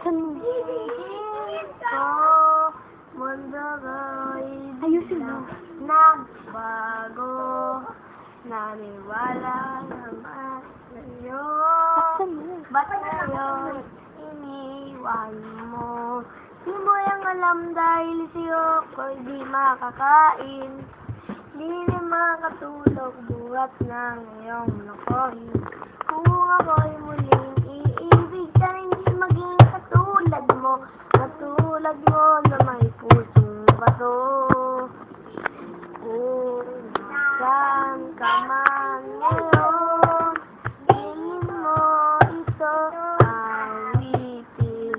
Buksan mo. Mundo ko'y Ayusin mo. nagbago. Naniwala naman sa'yo. Buksan mo. Ba't ngayon iniwan mo? Di mo yung alam dahil sa'yo ko'y di makakain. Di rin makatulog buhat ng iyong lokohin. Kung ako'y muling iibig ka, hindi maging katulad mo. Katulad mo na may pusong bato. Kung saan ka man ngayon, tingin mo ito awitin.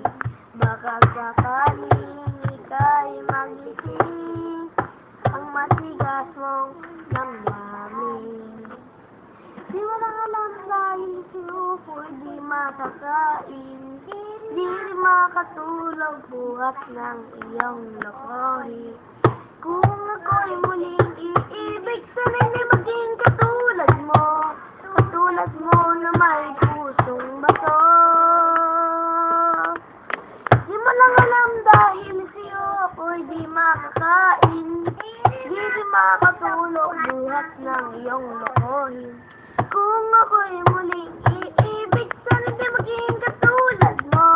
Baka sakaling ika'y magising ang matigas mong damdamin. Di mo lang alam dahil sa'yo ko'y di makakain. Di rin makatulog buhat ng iyong lokohin. Kung ako'y muling iibig, sana hindi maging katulad mo. Katulad mo na may pusong bato. Di mo lang alam dahil sa'yo ako'y di makakain. Di rin makatulog buhat ng iyong lokohin. Kung ako'y muling iibig, sana hindi maging katulad mo.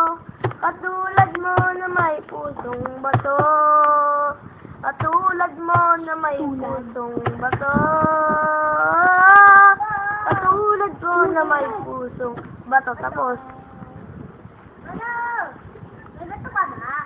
Katulad mo na may pusong bato. Katulad mo na may pusong bato. Katulad ko na may pusong bato. Tapos. Ano? Nagatupa na?